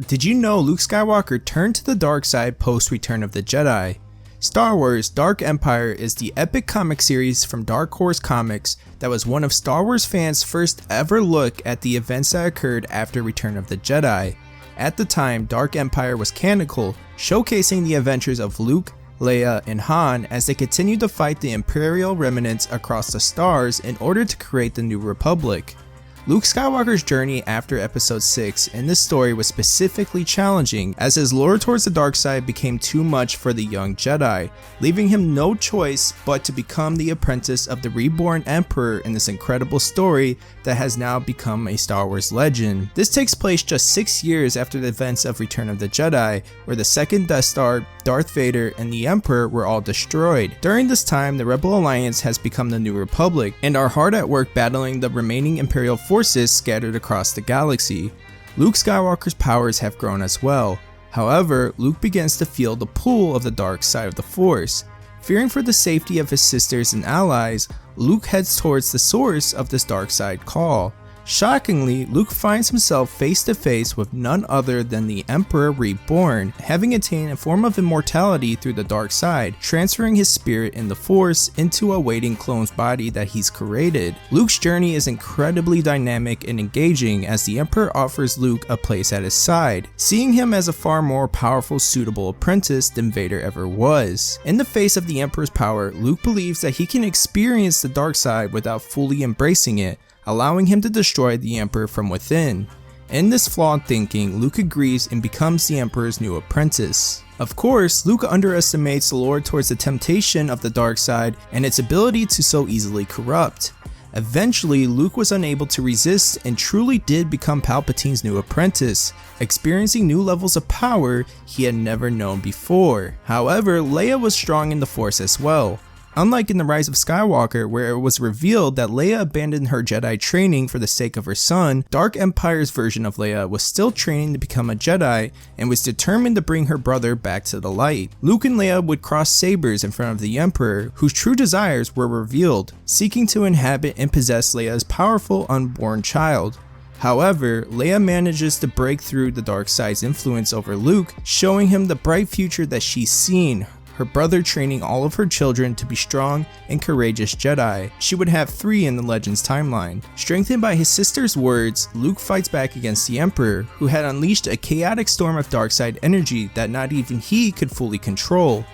Did you know Luke Skywalker turned to the dark side post Return of the Jedi? Star Wars Dark Empire is the epic comic series from Dark Horse Comics that was one of Star Wars fans' first ever look at the events that occurred after Return of the Jedi. At the time, Dark Empire was canonical, showcasing the adventures of Luke, Leia, and Han as they continued to fight the Imperial remnants across the stars in order to create the New Republic. Luke Skywalker's journey after episode 6 in this story was specifically challenging as his lure towards the dark side became too much for the young Jedi, leaving him no choice but to become the apprentice of the reborn Emperor in this incredible story that has now become a Star Wars legend. This takes place just 6 years after the events of Return of the Jedi, where the second Death Star, Darth Vader, and the Emperor were all destroyed. During this time, the Rebel Alliance has become the New Republic and are hard at work battling the remaining Imperial forces scattered across the galaxy. Luke Skywalker's powers have grown as well. However, Luke begins to feel the pull of the dark side of the Force. Fearing for the safety of his sisters and allies, Luke heads towards the source of this dark side call. Shockingly, Luke finds himself face to face with none other than the Emperor Reborn, having attained a form of immortality through the dark side, transferring his spirit in the Force into a waiting clone's body that he's created. Luke's journey is incredibly dynamic and engaging as the Emperor offers Luke a place at his side, seeing him as a far more powerful, suitable apprentice than Vader ever was. In the face of the Emperor's power, Luke believes that he can experience the dark side without fully embracing it, allowing him to destroy the Emperor from within. In this flawed thinking, Luke agrees and becomes the Emperor's new apprentice. Of course, Luke underestimates the lure towards the temptation of the dark side and its ability to so easily corrupt. Eventually, Luke was unable to resist and truly did become Palpatine's new apprentice, experiencing new levels of power he had never known before. However, Leia was strong in the Force as well. Unlike in The Rise of Skywalker, where it was revealed that Leia abandoned her Jedi training for the sake of her son, Dark Empire's version of Leia was still training to become a Jedi and was determined to bring her brother back to the light. Luke and Leia would cross sabers in front of the Emperor, whose true desires were revealed, seeking to inhabit and possess Leia's powerful unborn child. However, Leia manages to break through the dark side's influence over Luke, showing him the bright future that she's seen, her brother training all of her children to be strong and courageous Jedi. She would have 3 in the Legends timeline. Strengthened by his sister's words, Luke fights back against the Emperor, who had unleashed a chaotic storm of darkside energy that not even he could fully control.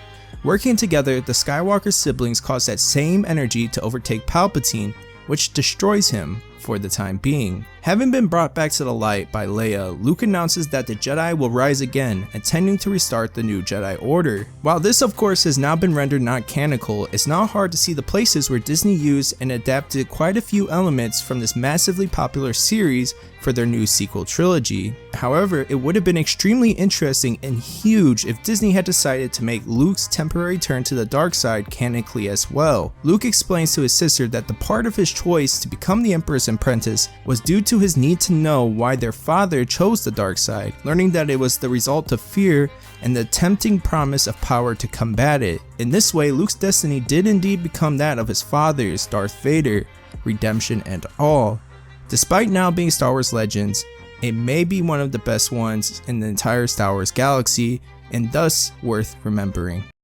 Working together, the Skywalker siblings cause that same energy to overtake Palpatine, which destroys him for the time being. Having been brought back to the light by Leia, Luke announces that the Jedi will rise again, intending to restart the new Jedi Order. While this of course has now been rendered not canonical, it's now hard to see the places where Disney used and adapted quite a few elements from this massively popular series for their new sequel trilogy. However, it would have been extremely interesting and huge if Disney had decided to make Luke's temporary turn to the dark side canonically as well. Luke explains to his sister that the part of his choice to become the Emperor's apprentice was due to his need to know why their father chose the dark side, learning that it was the result of fear and the tempting promise of power to combat it. In this way, Luke's destiny did indeed become that of his father's, Darth Vader, redemption and all. Despite now being Star Wars Legends, it may be one of the best ones in the entire Star Wars galaxy and thus worth remembering.